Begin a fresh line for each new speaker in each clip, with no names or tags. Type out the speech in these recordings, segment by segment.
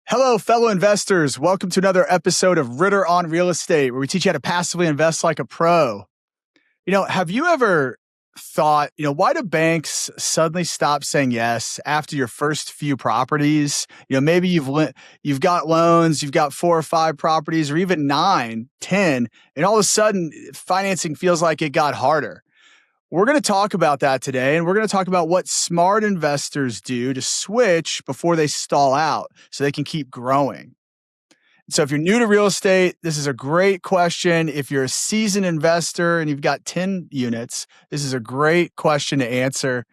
Hello, fellow investors. Welcome to another episode of Ritter on Real Estate, where we teach you how to passively invest like a pro. Have you ever thought, why do banks suddenly stop saying yes after your first few properties? Maybe you've got loans, you've got 4 or 5 properties, or even 9, 10, and all of a sudden financing feels like it got harder. We're going to talk about that today, and we're going to talk about what smart investors do to switch before they stall out so they can keep growing. So if you're new to real estate, this is a great question. If you're a seasoned investor and you've got 10 units, this is a great question to answer.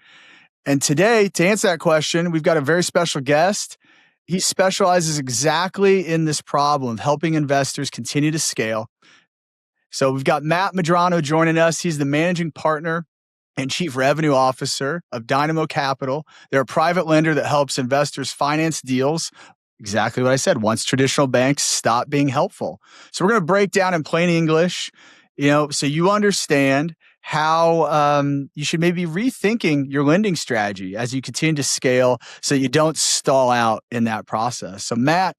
And today, to answer that question, we've got a very special guest. He specializes exactly in this problem of helping investors continue to scale. So we've got Matt Medrano joining us. He's the managing partner and chief revenue officer of Dynamo Capital. They're a private lender that helps investors finance deals. Exactly what I said. Once traditional banks stop being helpful. So we're going to break down in plain English, so you understand how you should maybe rethinking your lending strategy as you continue to scale so you don't stall out in that process. So Matt,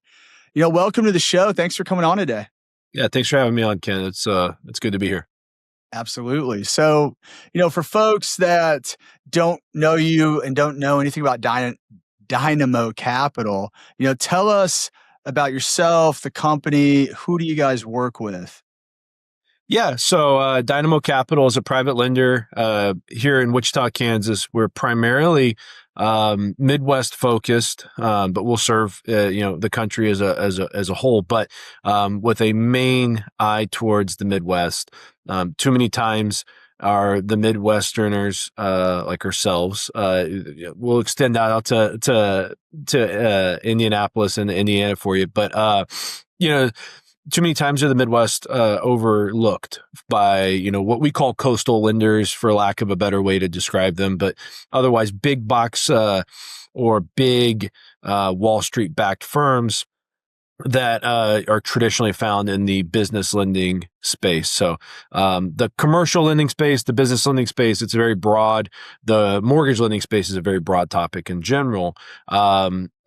welcome to the show. Thanks for coming on today.
Yeah, thanks for having me on, Ken. It's good to be here.
Absolutely. So, for folks that don't know you and don't know anything about Dynamo Capital, tell us about yourself, the company. Who do you guys work with?
Yeah, so Dynamo Capital is a private lender here in Wichita, Kansas. We're primarily Midwest focused, but we'll serve the country as a whole, but with a main eye towards the Midwest. Too many times are the Midwesterners like ourselves. We'll extend that out to Indianapolis and Indiana for you, but too many times are the Midwest overlooked by, what we call coastal lenders, for lack of a better way to describe them, but otherwise big box or big Wall Street backed firms that are traditionally found in the business lending space. So the commercial lending space, the business lending space, it's very broad. The mortgage lending space is a very broad topic in general.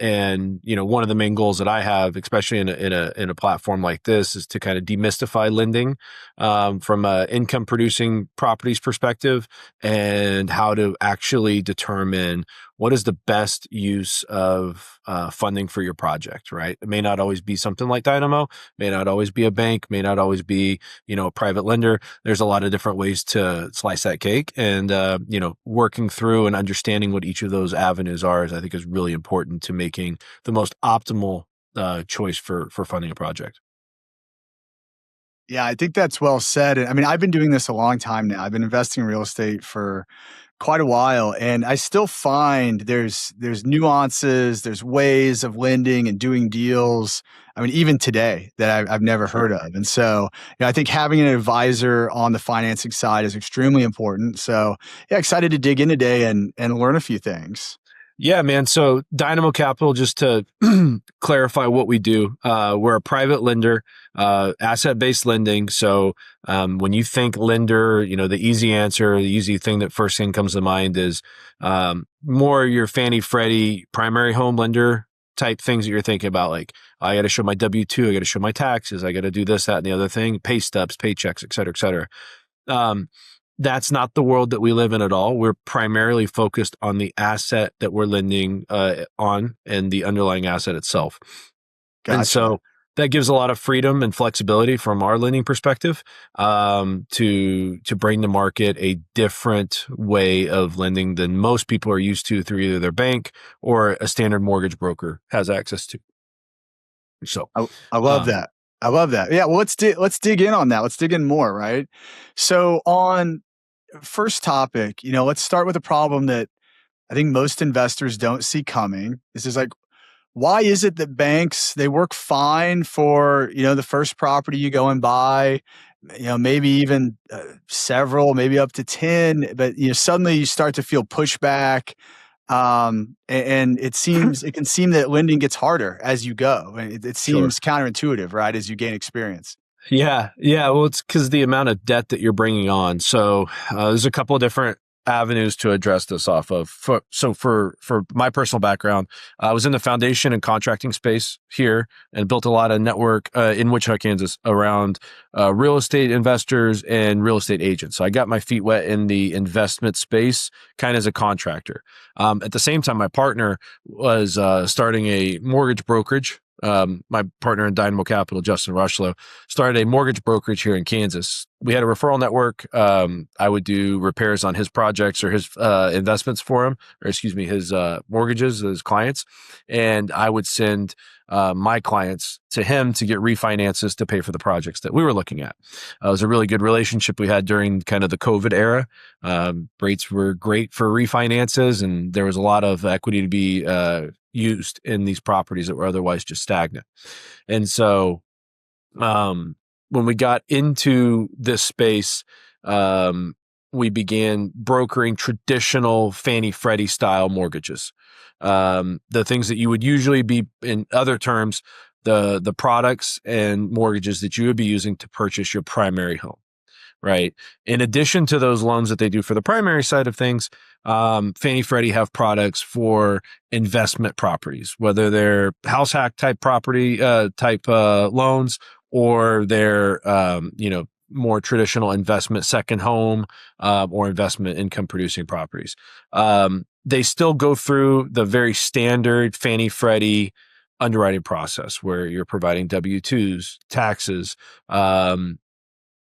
And one of the main goals that I have, especially in a platform like this, is to kind of demystify lending from an income producing properties perspective, and how to actually determine what is the best use of funding for your project, right? It may not always be something like Dynamo, may not always be a bank, may not always be, a private lender. There's a lot of different ways to slice that cake, and, working through and understanding what each of those avenues are I think is really important to making the most optimal choice for funding a project.
Yeah, I think that's well said. I mean, I've been doing this a long time now. I've been investing in real estate for quite a while, and I still find there's nuances, there's ways of lending and doing deals. I mean, even today that I've never heard of. And so, I think having an advisor on the financing side is extremely important. So, yeah, excited to dig in today and learn a few things.
Yeah, man. So Dynamo Capital, just to clarify what we do, we're a private lender, asset-based lending. So when you think lender, the easy answer, the easy thing that first thing comes to mind is more your Fannie Freddie primary home lender type things that you're thinking about. Like, I got to show my W-2, I got to show my taxes, I got to do this, that, and the other thing, pay stubs, paychecks, et cetera, et cetera. That's not the world that we live in at all. We're primarily focused on the asset that we're lending on and the underlying asset itself. Gotcha. And so that gives a lot of freedom and flexibility from our lending perspective to bring to market a different way of lending than most people are used to through either their bank or a standard mortgage broker has access to. So
I love that. I love that. Yeah. Well, let's dig in on that. Let's dig in more, right? So on first topic, let's start with a problem that I think most investors don't see coming. This is like, why is it that banks, they work fine for, the first property you go and buy, maybe even several, maybe up to 10, but, suddenly you start to feel pushback. And it can seem that lending gets harder as you go. It seems counterintuitive, right? As you gain experience.
Yeah. Well, it's because the amount of debt that you're bringing on. So there's a couple of different avenues to address this off of. For my personal background, I was in the foundation and contracting space here and built a lot of network in Wichita, Kansas around real estate investors and real estate agents. So I got my feet wet in the investment space kind of as a contractor. At the same time, my partner was starting a mortgage brokerage. My partner in Dynamo Capital, Justin Rushlow, started a mortgage brokerage here in Kansas. We had a referral network. I would do repairs on his projects or his investments for him, his mortgages, his clients. And I would send my clients to him to get refinances to pay for the projects that we were looking at. It was a really good relationship we had during kind of the COVID era. Rates were great for refinances, and there was a lot of equity to be used in these properties that were otherwise just stagnant. And so when we got into this space, we began brokering traditional Fannie Freddie style mortgages. The things that you would usually be, in other terms, the products and mortgages that you would be using to purchase your primary home. Right. In addition to those loans that they do for the primary side of things, Fannie Freddie have products for investment properties, whether they're house hack type property loans, or they're more traditional investment second home or investment income producing properties. They still go through the very standard Fannie Freddie underwriting process where you're providing W-2s, taxes,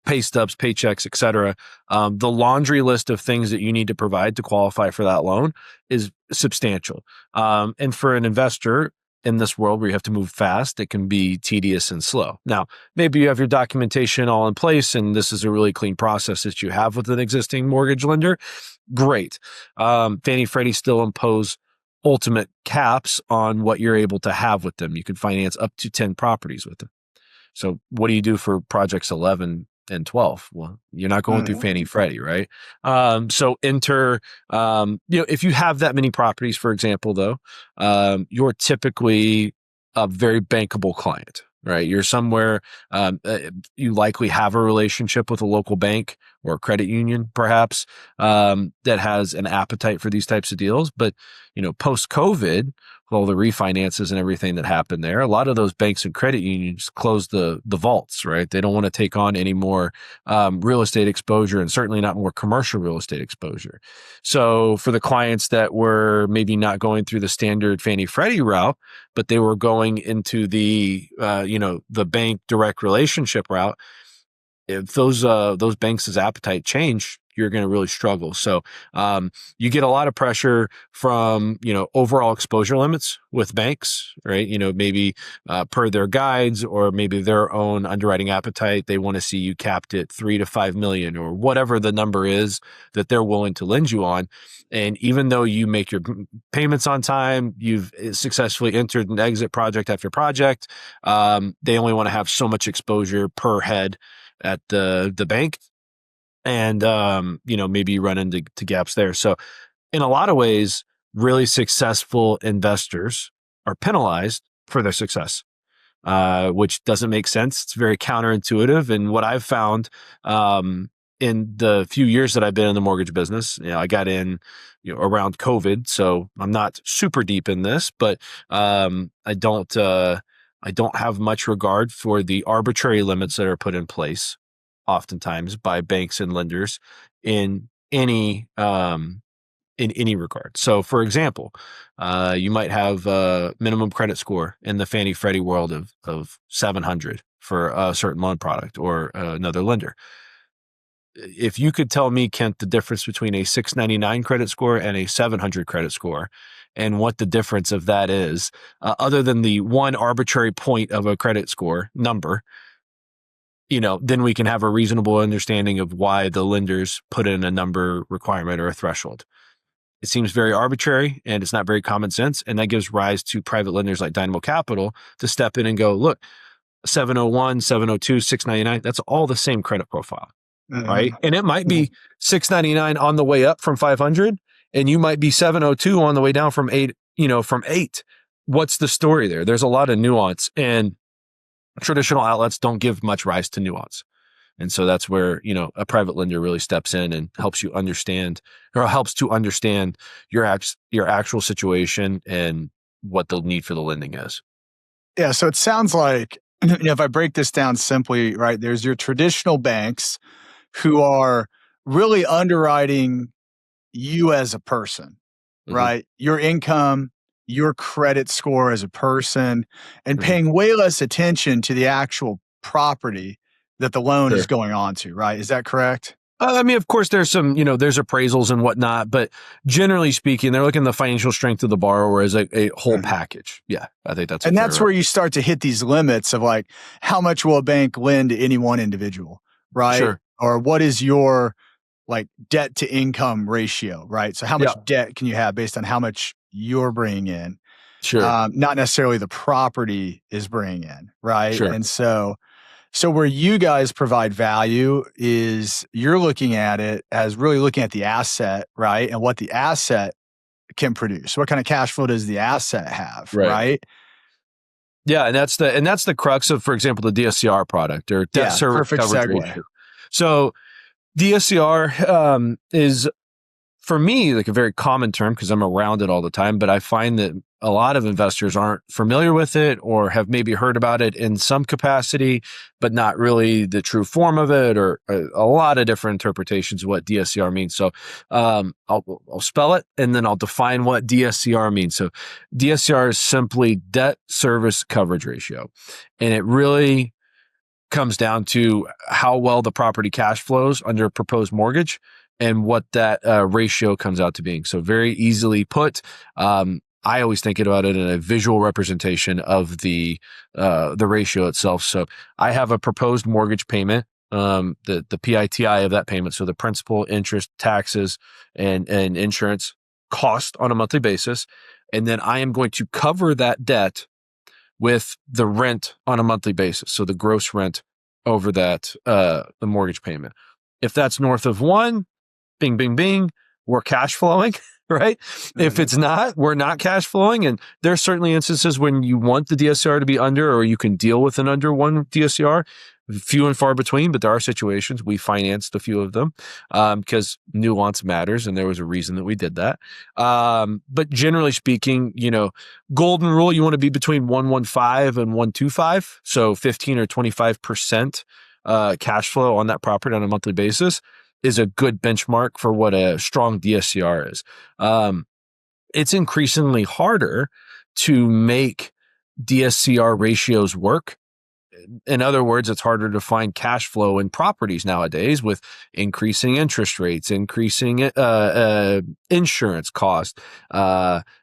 pay stubs, paychecks, et cetera. The laundry list of things that you need to provide to qualify for that loan is substantial. And for an investor in this world where you have to move fast, it can be tedious and slow. Now, maybe you have your documentation all in place and this is a really clean process that you have with an existing mortgage lender. Great. Fannie Freddie still impose ultimate caps on what you're able to have with them. You can finance up to 10 properties with them. So what do you do for projects 11 and 12? Well, you're not going through Fannie Freddie, right? So enter, if you have that many properties, for example, though, you're typically a very bankable client, right? You're somewhere, you likely have a relationship with a local bank or a credit union, perhaps, that has an appetite for these types of deals. But, post-COVID, all the refinances and everything that happened there, a lot of those banks and credit unions closed the vaults, right? They don't want to take on any more real estate exposure, and certainly not more commercial real estate exposure. So for the clients that were maybe not going through the standard Fannie Freddie route, but they were going into the bank direct relationship route, if those banks' appetite change, you're going to really struggle. So you get a lot of pressure from, overall exposure limits with banks, right? Maybe per their guides or maybe their own underwriting appetite, they want to see you capped at 3 to 5 million or whatever the number is that they're willing to lend you on. And even though you make your payments on time, you've successfully entered and exit project after project, they only want to have so much exposure per head at the bank. And, maybe you run into gaps there. So in a lot of ways, really successful investors are penalized for their success, which doesn't make sense. It's very counterintuitive. And what I've found in the few years that I've been in the mortgage business, I got in around COVID, so I'm not super deep in this, but I don't have much regard for the arbitrary limits that are put in place oftentimes by banks and lenders in any regard. So for example, you might have a minimum credit score in the Fannie Freddie world of 700 for a certain loan product or another lender. If you could tell me, Kent, the difference between a 699 credit score and a 700 credit score and what the difference of that is, other than the one arbitrary point of a credit score number, then we can have a reasonable understanding of why the lenders put in a number requirement or a threshold. It seems very arbitrary and it's not very common sense. And that gives rise to private lenders like Dynamo Capital to step in and go, look, 701, 702, 699, that's all the same credit profile, right? And it might be 699 on the way up from 500, and you might be 702 on the way down from 8. What's the story there? There's a lot of nuance, and traditional outlets don't give much rise to nuance. And so that's where, a private lender really steps in and helps you understand, or helps to understand your actual situation and what the need for the lending is.
Yeah. So it sounds like, if I break this down simply, right, there's your traditional banks who are really underwriting you as a person,
Mm-hmm.
right? Your income, your credit score as a person, and
Mm-hmm.
paying way less attention to the actual property that the loan is
Sure.
going on to, right? Is that correct?
I mean, of course, there's some, there's appraisals and whatnot, but generally speaking, they're looking at the financial strength of the borrower as a whole
Mhm.
package. Yeah, I think that's a
And
fair.
that's where you start to hit these limits of like, how much will a bank lend to any one individual, right?
Sure.
Or what is your like debt to income ratio, right? So how much
Yeah.
debt can you have based on how much you're bringing in?
Sure.
Not necessarily the property is bringing in, right?
Sure.
And so where you guys provide value is you're looking at it as really looking at the asset, right? And what the asset can produce. What kind of cash flow does the asset have,
Right.
right?
Yeah, and that's the crux of, for example, the DSCR product, or debt
Yeah,
service
perfect
coverage
segue.
ratio. So DSCR is, for me, like a very common term because I'm around it all the time, but I find that a lot of investors aren't familiar with it or have maybe heard about it in some capacity, but not really the true form of it, or a lot of different interpretations of what DSCR means. So I'll spell it and then I'll define what DSCR means. So DSCR is simply debt service coverage ratio. And it really comes down to how well the property cash flows under a proposed mortgage and what that ratio comes out to being. So very easily put, I always think about it in a visual representation of the ratio itself. So I have a proposed mortgage payment, the PITI of that payment, so the principal, interest, taxes, and insurance cost on a monthly basis, and then I am going to cover that debt with the rent on a monthly basis. So the gross rent over that, the mortgage payment. If that's north of 1, bing, bing, bing, we're cash flowing, right? If it's not, we're not cash flowing. And there's certainly instances when you want the DSCR to be under, or you can deal with an under 1 DSCR. Few and far between, but there are situations. We financed a few of them because nuance matters, and there was a reason that we did that. But generally speaking, golden rule, you want to be between 115 and 125, so 15 or 25% cash flow on that property on a monthly basis is a good benchmark for what a strong DSCR is. It's increasingly harder to make DSCR ratios work. In other words, it's harder to find cash flow in properties nowadays with increasing interest rates, increasing insurance cost,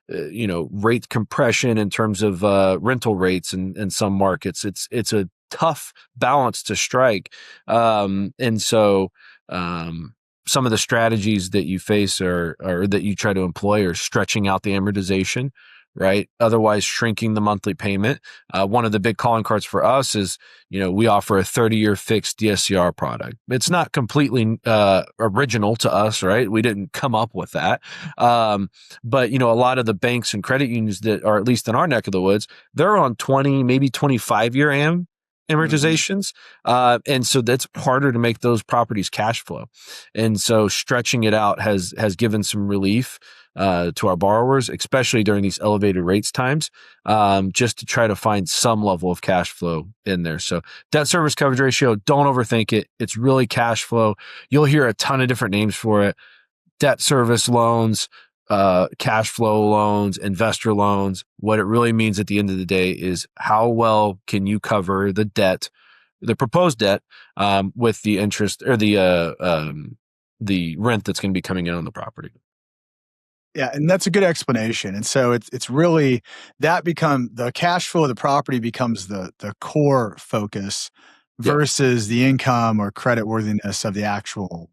rate compression in terms of rental rates in some markets. It's a tough balance to strike, and so some of the strategies that you face or that you try to employ are stretching out the amortization, right? Otherwise shrinking the monthly payment. One of the big calling cards for us is, we offer a 30-year fixed DSCR product. It's not completely original to us, right? We didn't come up with that. But, a lot of the banks and credit unions that are, at least in our neck of the woods, they're on 20, maybe 25-year amortizations. And so that's harder to make those properties cash flow. And so stretching it out has given some relief to our borrowers, especially during these elevated rates times, just to try to find some level of cash flow in there. So debt service coverage ratio, don't overthink it. It's really cash flow. You'll hear a ton of different names for it. Debt service loans, cash flow loans, investor loans. What it really means at the end of the day is how well can you cover the debt, the proposed debt, with the interest or the rent that's going to be coming in on the property.
Yeah, and that's a good explanation. And so it's really the cash flow of the property becomes the core focus versus the income or credit worthiness of the actual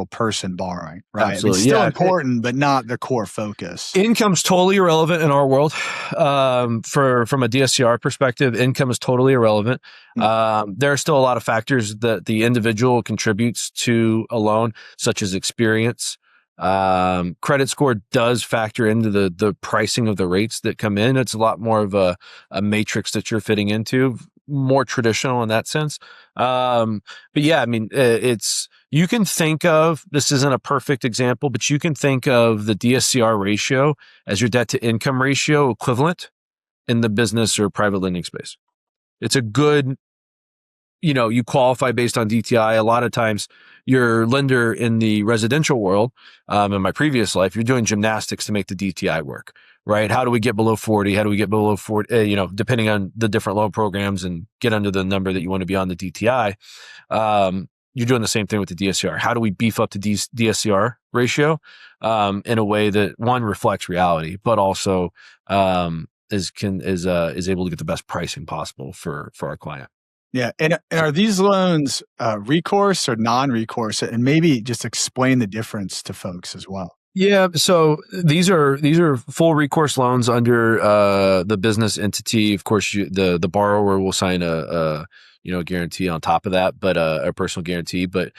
person borrowing, right?
Absolutely.
It's still important, but not the core focus.
Income's totally irrelevant in our world. From a DSCR perspective, income is totally irrelevant. There are still a lot of factors that the individual contributes to a loan, such as experience, Credit score does factor into the pricing of the rates that come in. It's a lot more of a matrix that you're fitting into, more traditional in that sense. But yeah, I mean, you can think of, this isn't a perfect example, but you can think of the DSCR ratio as your debt to income ratio equivalent in the business or private lending space. It's a good, you qualify based on DTI. A lot of times your lender in the residential world, in my previous life, you're doing gymnastics to make the DTI work, right? How do we get below 40? How do we get below 40? Depending on the different loan programs and get under the number that you want to be on the DTI. You're doing the same thing with the DSCR. How do we beef up the DSCR ratio in a way that one reflects reality, but also is able to get the best pricing possible for our client?
Yeah. And are these loans recourse or non-recourse? And maybe just explain the difference to folks as well.
Yeah. So these are full recourse loans under the business entity. Of course, the borrower will sign a guarantee on top of that, but a personal guarantee. But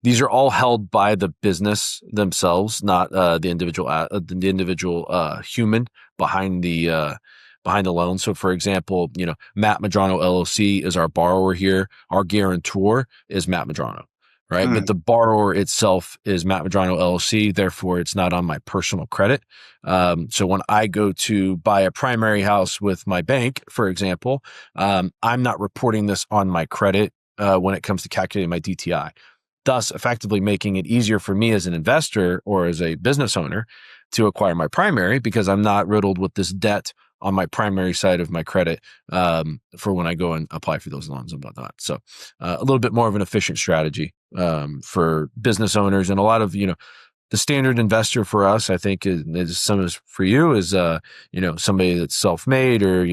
these are all held by the business themselves, not the individual human behind the loan. So for example, Matt Medrano LLC is our borrower here. Our guarantor is Matt Medrano, right? But the borrower itself is Matt Medrano LLC. Therefore, it's not on my personal credit. So when I go to buy a primary house with my bank, for example, I'm not reporting this on my credit when it comes to calculating my DTI, thus effectively making it easier for me as an investor or as a business owner to acquire my primary, because I'm not riddled with this debt on my primary side of my credit for when I go and apply for those loans and whatnot. So a little bit more of an efficient strategy for business owners, and a lot of, the standard investor for us, I think, is some is for you is somebody that's self-made, or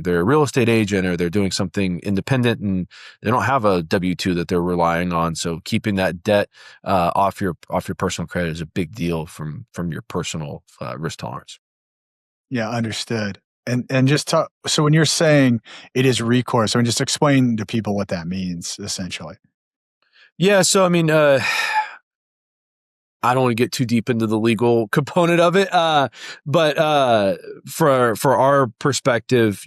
they're a real estate agent, or they're doing something independent and they don't have a W-2 that they're relying on. So keeping that debt off your personal credit is a big deal from your personal risk tolerance.
Yeah, understood. And just talk. So when you're saying it is recourse, I mean, just explain to people what that means, essentially.
Yeah. So I mean, I don't want to get too deep into the legal component of it, but for our perspective,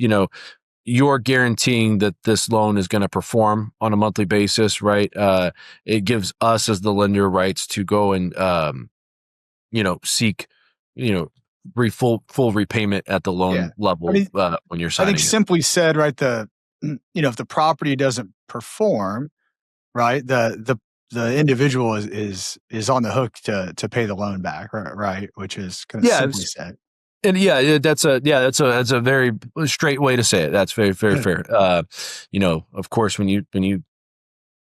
you're guaranteeing that this loan is going to perform on a monthly basis, right? It gives us as the lender rights to go and seek full repayment at the loan level when you're signing.
I think simply said, right, if the property doesn't perform, right, the individual is on the hook to pay the loan back, right, which is kind of simply said.
And that's a very straight way to say it. That's very, very fair. Of course, when you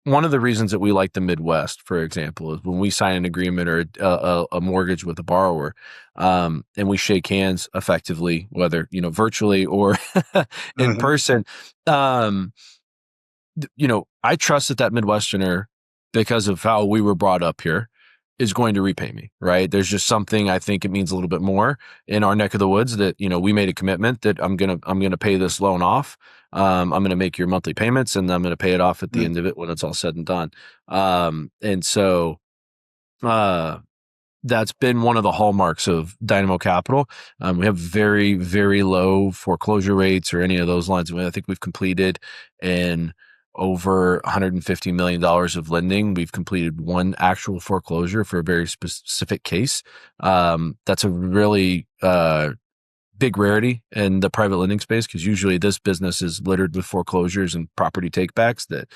one of the reasons that we like the Midwest, for example, is when we sign an agreement or a mortgage with a borrower, and we shake hands effectively, whether virtually or in person. I trust that Midwesterner, because of how we were brought up here, is going to repay me, right? There's just something, I think it means a little bit more in our neck of the woods that, we made a commitment that I'm going to pay this loan off. I'm going to make your monthly payments, and I'm going to pay it off at the end of it when it's all said and done. And so, that's been one of the hallmarks of Dynamo Capital. We have very, very low foreclosure rates or any of those lines. I think we've completed in over $150 million of lending. We've completed one actual foreclosure for a very specific case. That's a really big rarity in the private lending space, because usually this business is littered with foreclosures and property takebacks that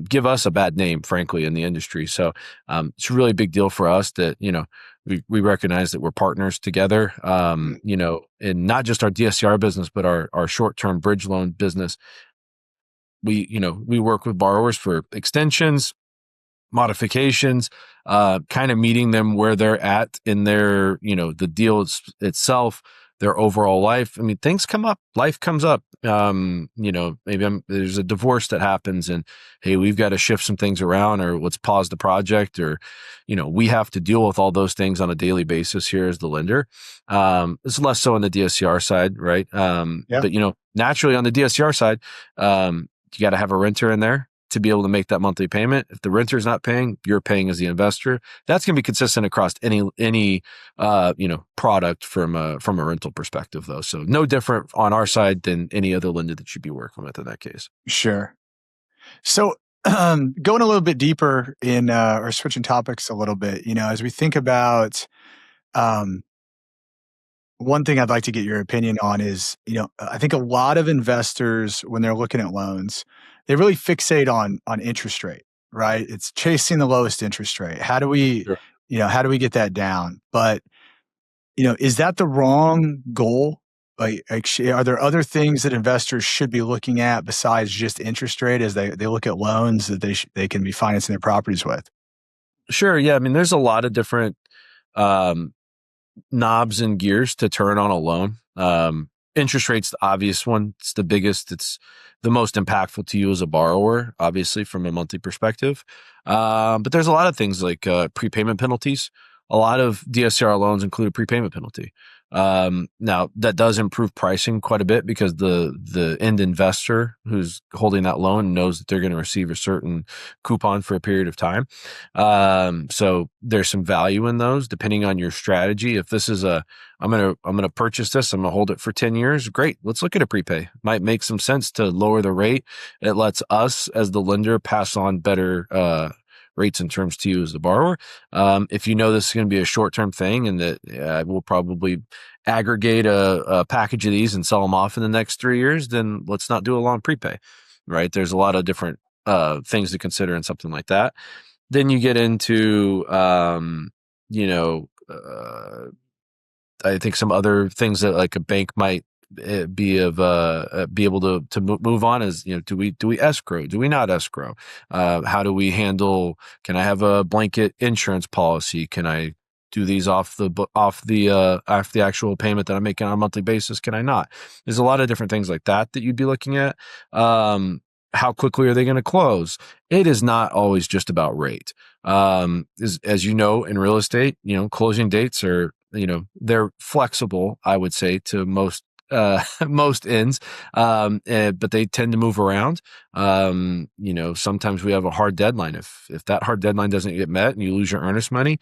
give us a bad name, frankly, in the industry. So it's a really big deal for us that, we recognize that we're partners together, in not just our DSCR business, but our short-term bridge loan business. We work with borrowers for extensions, modifications, kind of meeting them where they're at in their, the deal itself, their overall life. I mean, things come up, life comes up. Maybe there's a divorce that happens, and hey, we've got to shift some things around, or let's pause the project, or, we have to deal with all those things on a daily basis here as the lender. It's less so on the DSCR side, right? But naturally on the DSCR side, you got to have a renter in there. to be able to make that monthly payment. If the renter's not paying, you're paying as the investor. That's going to be consistent across any product from a rental perspective, though. So no different on our side than any other lender that you'd be working with in that case.
Sure. So going a little bit deeper in or switching topics a little bit, as we think about one thing I'd like to get your opinion on is, I think a lot of investors, when they're looking at loans, they really fixate on interest rate, right? It's chasing the lowest interest rate. How do we,
Sure.
how do we get that down? But, is that the wrong goal? Like, are there other things that investors should be looking at besides just interest rate as they look at loans that they can be financing their properties with?
Sure. Yeah. I mean, there's a lot of different knobs and gears to turn on a loan. Interest rate's the obvious one. It's the biggest. It's the most impactful to you as a borrower, obviously from a monthly perspective. But there's a lot of things like prepayment penalties. A lot of DSCR loans include a prepayment penalty. Now that does improve pricing quite a bit because the end investor who's holding that loan knows that they're going to receive a certain coupon for a period of time. So there's some value in those depending on your strategy. If this is I'm going to purchase this, I'm going to hold it for 10 years. Great. Let's look at a prepay. Might make some sense to lower the rate. It lets us as the lender pass on better, rates and terms to you as the borrower. If you know this is going to be a short-term thing and that we'll probably aggregate a package of these and sell them off in the next 3 years, then let's not do a long prepay, right? There's a lot of different things to consider in something like that. Then you get into, I think some other things that like a bank might be able to move on is, do we escrow? Do we not escrow? How do we handle, can I have a blanket insurance policy? Can I do these off the actual payment that I'm making on a monthly basis? Can I not? There's a lot of different things like that you'd be looking at. How quickly are they going to close? It is not always just about rate. As you know, in real estate, closing dates are, they're flexible, I would say, to most ends, but they tend to move around. Sometimes we have a hard deadline. If that hard deadline doesn't get met and you lose your earnest money,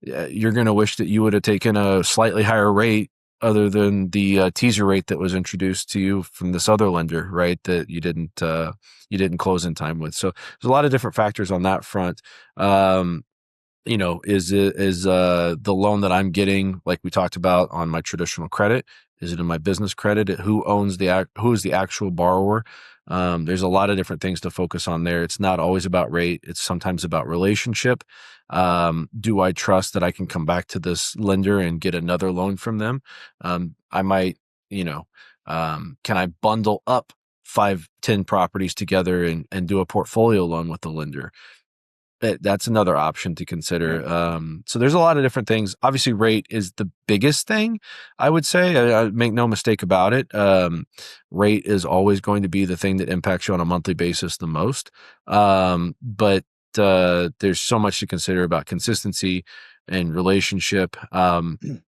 you're going to wish that you would have taken a slightly higher rate other than the teaser rate that was introduced to you from this other lender, right? That you didn't close in time with. So there's a lot of different factors on that front. Is the loan that I'm getting, like we talked about, on my traditional credit? Is it in my business credit? Who is the actual borrower? There's a lot of different things to focus on there. It's not always about rate. It's sometimes about relationship. Do I trust that I can come back to this lender and get another loan from them? I might, can I bundle up 5-10 properties together and do a portfolio loan with the lender? That's another option to consider. So there's a lot of different things. Obviously, rate is the biggest thing, I would say. I make no mistake about it. Rate is always going to be the thing that impacts you on a monthly basis the most. But there's so much to consider about consistency and relationship.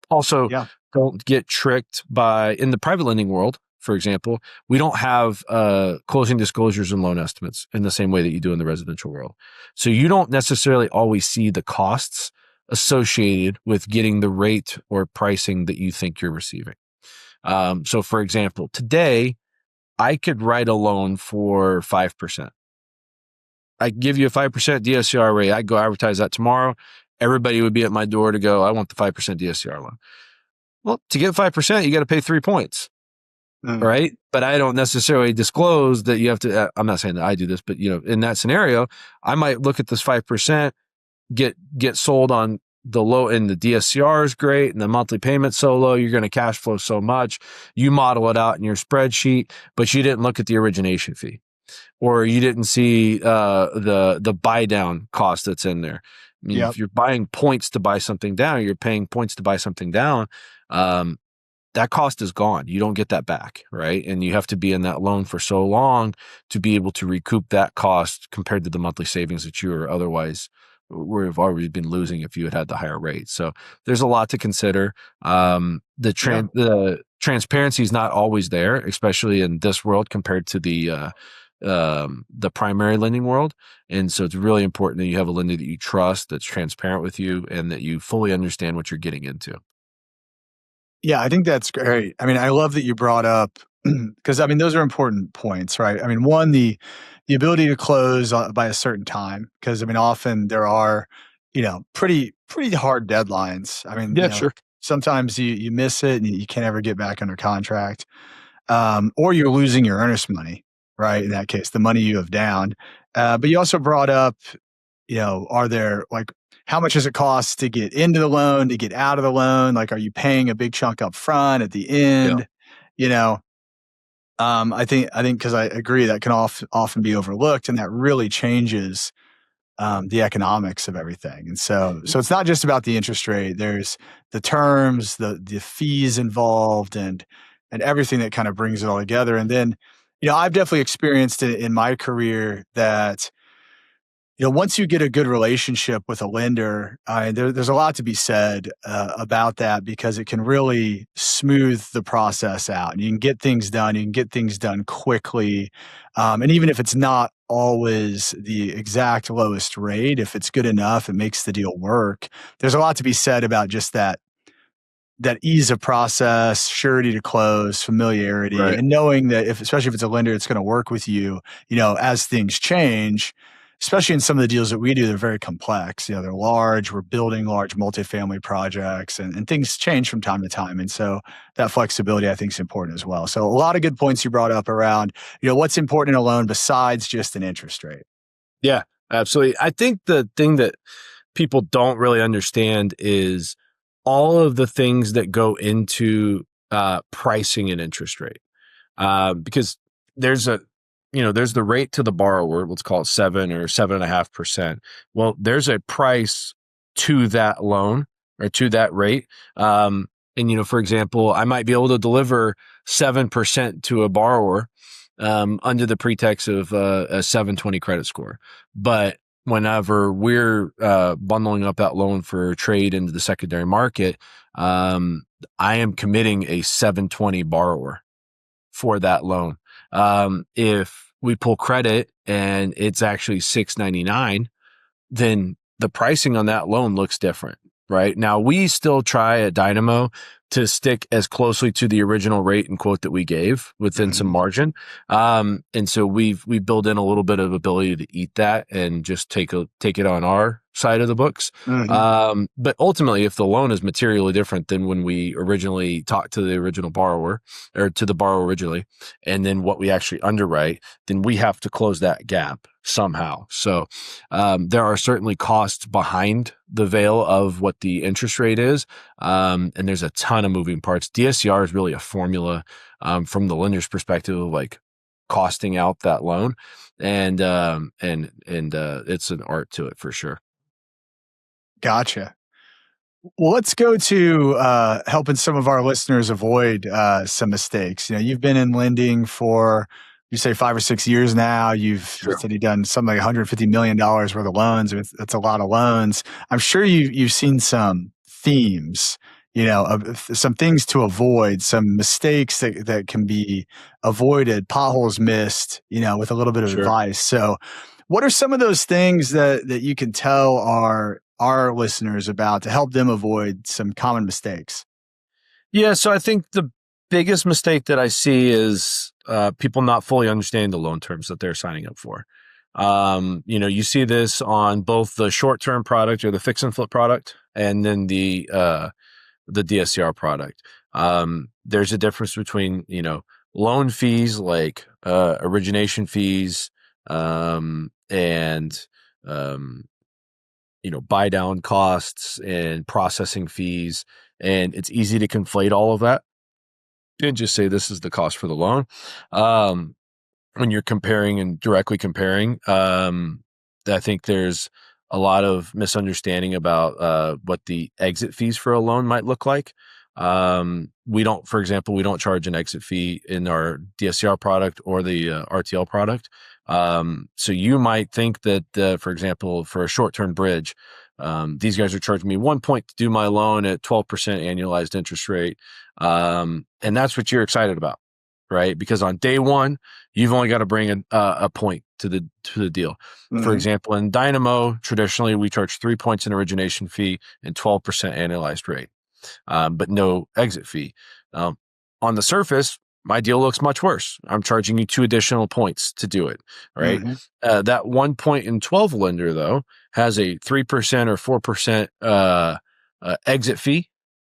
Also, don't get tricked by, in the private lending world, for example, we don't have closing disclosures and loan estimates in the same way that you do in the residential world. So you don't necessarily always see the costs associated with getting the rate or pricing that you think you're receiving. So for example, today, I could write a loan for 5%. I give you a 5% DSCR rate. I go advertise that tomorrow. Everybody would be at my door to go, I want the 5% DSCR loan. Well, to get 5%, you got to pay 3 points. Right. But I don't necessarily disclose that you have to, I'm not saying that I do this, but in that scenario, I might look at this 5%, get sold on the low end. The DSCR is great and the monthly payment's so low, you're going to cash flow so much. You model it out in your spreadsheet, but you didn't look at the origination fee, or you didn't see the buy down cost that's in there. I mean, if you're buying points to buy something down, you're paying points to buy something down. That cost is gone. You don't get that back, right? And you have to be in that loan for so long to be able to recoup that cost compared to the monthly savings that you are otherwise would have already been losing if you had the higher rate. So there's a lot to consider. The transparency is not always there, especially in this world compared to the the primary lending world. And so it's really important that you have a lender that you trust, that's transparent with you, and that you fully understand what you're getting into.
Yeah, I think that's great. I mean, I love that you brought up because I mean, those are important points, right? I mean, one, the ability to close by a certain time, because I mean, often there are, pretty hard deadlines. I mean,
Yeah, sure.
sometimes you miss it and you can't ever get back under contract, or you're losing your earnest money, right? In that case, the money you have down. But you also brought up, are there like how much does it cost to get into the loan, to get out of the loan? Like, are you paying a big chunk up front at the
Yeah.
end? You know, I think because I agree that can often be overlooked, and that really changes the economics of everything. And so it's not just about the interest rate. There's the terms, the fees involved, and everything that kind of brings it all together. And then, I've definitely experienced it in my career that once you get a good relationship with a lender, there's a lot to be said about that because it can really smooth the process out. And you can get things done. You can get things done quickly. And even if it's not always the exact lowest rate, if it's good enough, it makes the deal work. There's a lot to be said about just that ease of process, surety to close, familiarity,
Right.
and knowing that especially if it's a lender that's going to work with you, as things change, especially in some of the deals that we do, they're very complex. They're large. We're building large multifamily projects and things change from time to time. And so that flexibility, I think, is important as well. So a lot of good points you brought up around, what's important in a loan besides just an interest rate.
Yeah, absolutely. I think the thing that people don't really understand is all of the things that go into pricing an interest rate. Because there's there's the rate to the borrower, let's call it 7 or 7.5%. Well, there's a price to that loan or to that rate. And for example, I might be able to deliver 7% to a borrower under the pretext of a 720 credit score. But whenever we're bundling up that loan for trade into the secondary market, I am committing a 720 borrower for that loan. If we pull credit and it's actually 699, then the pricing on that loan looks different, right? Now, we still try at Dynamo to stick as closely to the original rate and quote that we gave within some margin. And so we build in a little bit of ability to eat that and just take it on our side of the books. But ultimately, if the loan is materially different than when we originally talked to the original borrower or to the borrower originally, and then what we actually underwrite, then we have to close that gap somehow. So there are certainly costs behind the veil of what the interest rate is. And there's a ton of moving parts. DSCR is really a formula from the lender's perspective of like costing out that loan. And it's an art to it for sure.
Gotcha. Well, let's go to helping some of our listeners avoid some mistakes. You've been in lending for, you say 5 or 6 years now. You've said you've done something like $150 million worth of loans. That's a lot of loans. I'm sure you've seen some themes, of some things to avoid, some mistakes that can be avoided, potholes missed, with a little bit of advice. So what are some of those things that you can tell our listeners about to help them avoid some common mistakes?
Yeah, so I think the biggest mistake that I see is people not fully understanding the loan terms that they're signing up for. You see this on both the short-term product or the fix and flip product, and then the DSCR product. There's a difference between loan fees like origination fees and buy down costs and processing fees, and it's easy to conflate all of that and just say this is the cost for the loan. When you're comparing and directly comparing, I think there's a lot of misunderstanding about what the exit fees for a loan might look like. For example, we don't charge an exit fee in our DSCR product or the RTL product. So you might think that, for example, for a short-term bridge, these guys are charging me 1 point to do my loan at 12% annualized interest rate. And that's what you're excited about. right? Because on day one, you've only got to bring a point to the deal. For example, in Dynamo, traditionally we charge 3 points in origination fee and 12% annualized rate, but no exit fee. On the surface, my deal looks much worse. I'm charging you 2 additional points to do it, right? That 1 point in 12 lender, though, has a 3% or 4% exit fee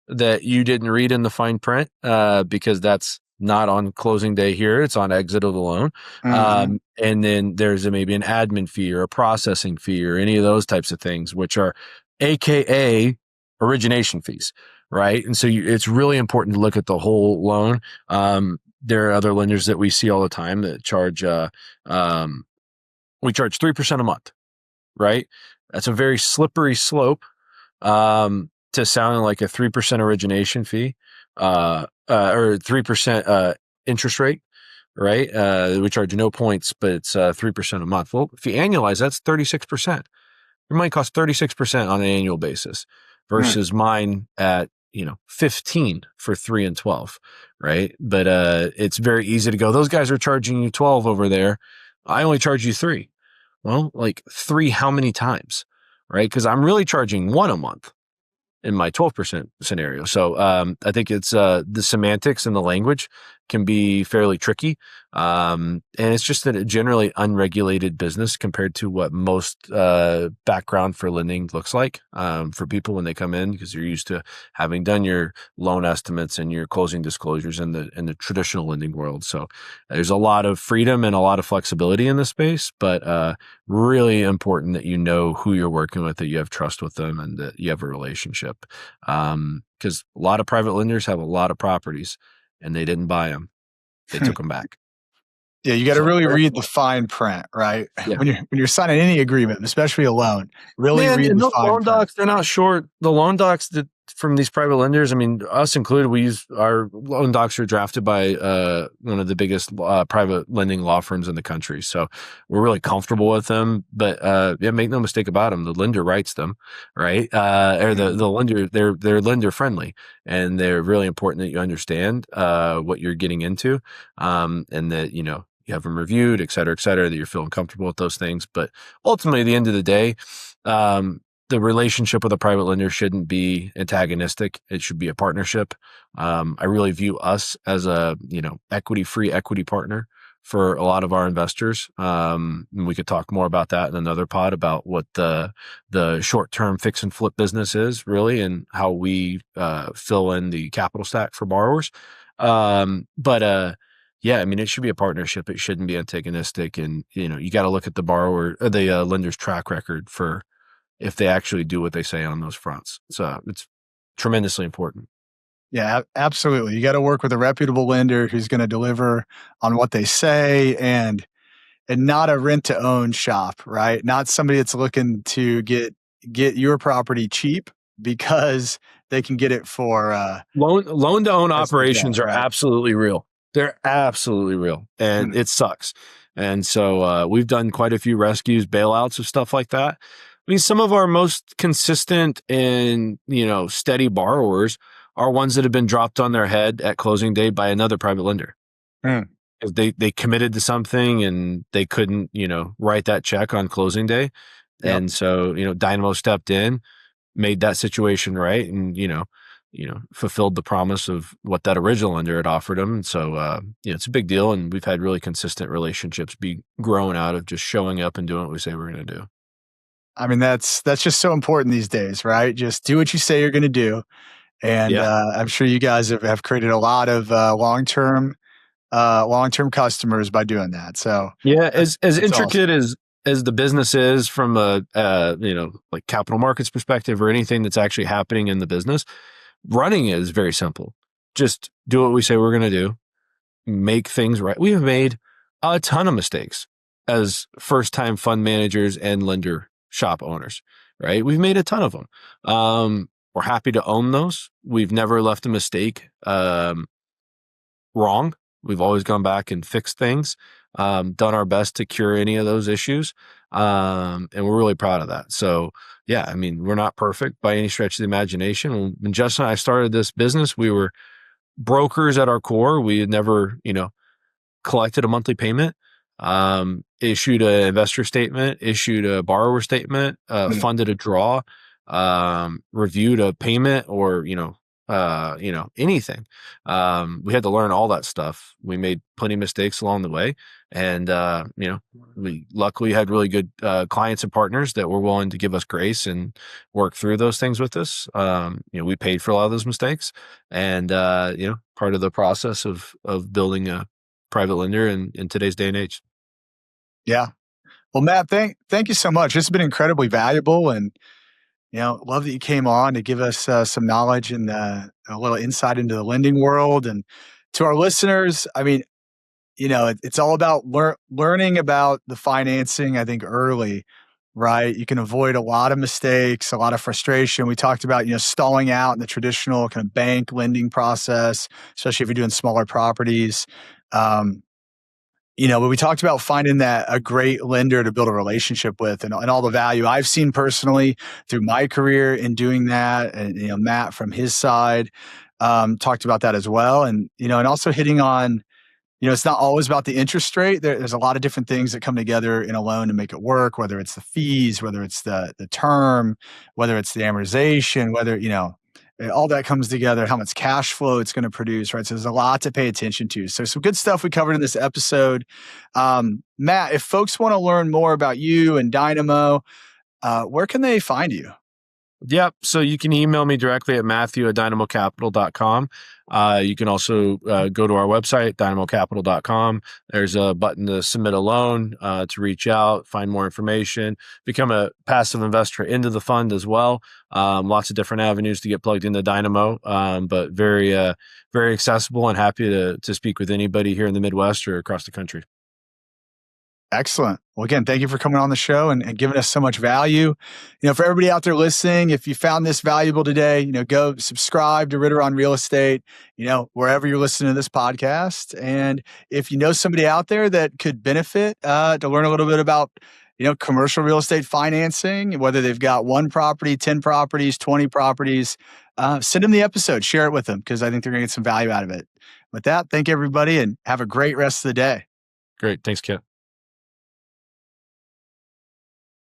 that you didn't read in the fine print because that's not on closing day here. It's on exit of the loan. And then there's maybe an admin fee or a processing fee or any of those types of things, which are AKA origination fees, right? And so it's really important to look at the whole loan. There are other lenders that we see all the time that charge, we charge 3% a month, right? That's a very slippery slope to sounding like a 3% origination fee or 3% interest rate, right? We charge no points, but it's 3% a month. Well, if you annualize, that's 36%. Your money costs 36% on an annual basis versus mine at 15 for 3 and 12, right? But it's very easy to go, those guys are charging you 12 over there. I only charge you 3. Well, like 3 how many times, right? Because I'm really charging 1 a month in my 12% scenario. So I think it's the semantics and the language can be fairly tricky. And it's just that a generally unregulated business compared to what most background for lending looks like for people when they come in, because you're used to having done your loan estimates and your closing disclosures in the traditional lending world. So there's a lot of freedom and a lot of flexibility in this space, but really important that you know who you're working with, that you have trust with them, and that you have a relationship. Because a lot of private lenders have a lot of properties and they didn't buy them. They took them back.
Yeah, you got to really read the fine print, right?
Yeah.
When you're signing any agreement, especially a loan, really read the fine
loan
print.
docs, they're not short. The loan docs that from these private lenders, I mean, us included, we use our loan docs are drafted by one of the biggest private lending law firms in the country. So we're really comfortable with them. But yeah, make no mistake about them, the lender writes them, right? Or the lender, they're lender friendly, and they're really important that you understand what you're getting into, and that you have them reviewed, et cetera, that you're feeling comfortable with those things. But ultimately, at the end of the day, the relationship with a private lender shouldn't be antagonistic. It should be a partnership. I really view us as a, equity-free equity partner for a lot of our investors. And we could talk more about that in another pod about what the short-term fix and flip business is really, and how we fill in the capital stack for borrowers. Yeah, I mean, it should be a partnership. It shouldn't be antagonistic. And, you got to look at the borrower, or the lender's track record for if they actually do what they say on those fronts. So it's tremendously important.
Yeah, absolutely. You got to work with a reputable lender who's going to deliver on what they say, and not a rent to own shop, right? Not somebody that's looking to get your property cheap because they can get it for
loan to own operations are
right?
Absolutely real. They're absolutely real, and it sucks. And so we've done quite a few rescues, bailouts of stuff like that. I mean, some of our most consistent and, steady borrowers are ones that have been dropped on their head at closing day by another private lender. They committed to something and they couldn't, write that check on closing day. Yep. And so, Dynamo stepped in, made that situation right, and, fulfilled the promise of what that original lender had offered them. And so, it's a big deal. And we've had really consistent relationships be grown out of just showing up and doing what we say we're going to do.
I mean, that's just so important these days, right? Just do what you say you're going to do. And I'm sure you guys have created a lot of long-term customers by doing that. So
yeah, as intricate awesome. as the business is from a like capital markets perspective or anything that's actually happening in the business, running is very simple. Just do what we say we're going to do, make things right. We have made a ton of mistakes as first-time fund managers and lender shop owners, right? We've made a ton of them. We're happy to own those. We've never left a mistake wrong. We've always gone back and fixed things, done our best to cure any of those issues. And we're really proud of that. So yeah, I mean, we're not perfect by any stretch of the imagination. When Justin and I started this business, we were brokers at our core. We had never, collected a monthly payment, issued an investor statement, issued a borrower statement, funded a draw, reviewed a payment, or anything. We had to learn all that stuff. We made plenty of mistakes along the way, and we luckily had really good clients and partners that were willing to give us grace and work through those things with us. We paid for a lot of those mistakes, and part of the process of building a private lender in today's day and age.
Yeah. Well, Matt, thank you so much. This has been incredibly valuable, and love that you came on to give us some knowledge and a little insight into the lending world. And to our listeners, I mean, it's all about learning about the financing, I think, early, right? You can avoid a lot of mistakes, a lot of frustration. We talked about, stalling out in the traditional kind of bank lending process, especially if you're doing smaller properties. But we talked about finding a great lender to build a relationship with, and all the value I've seen personally through my career in doing that. And, Matt from his side, talked about that as well. And, and also hitting on, it's not always about the interest rate. There's a lot of different things that come together in a loan to make it work, whether it's the fees, whether it's the term, whether it's the amortization, whether, all that comes together, how much cash flow it's going to produce, right? So there's a lot to pay attention to. So some good stuff we covered in this episode. Matt, if folks want to learn more about you and Dynamo, where can they find you?
Yep. So you can email me directly at matthew@dynamocapital.com. You can also go to our website, dynamocapital.com. There's a button to submit a loan, to reach out, find more information, become a passive investor into the fund as well. Lots of different avenues to get plugged into Dynamo, but very, very accessible, and happy to speak with anybody here in the Midwest or across the country.
Excellent. Well, again, thank you for coming on the show and giving us so much value. For everybody out there listening, if you found this valuable today, go subscribe to Ritter on Real Estate, wherever you're listening to this podcast. And if you know somebody out there that could benefit to learn a little bit about, commercial real estate financing, whether they've got 1 property, 10 properties, 20 properties, send them the episode, share it with them, because I think they're going to get some value out of it. With that, thank you, everybody, and have a great rest of the day.
Great. Thanks, Kit.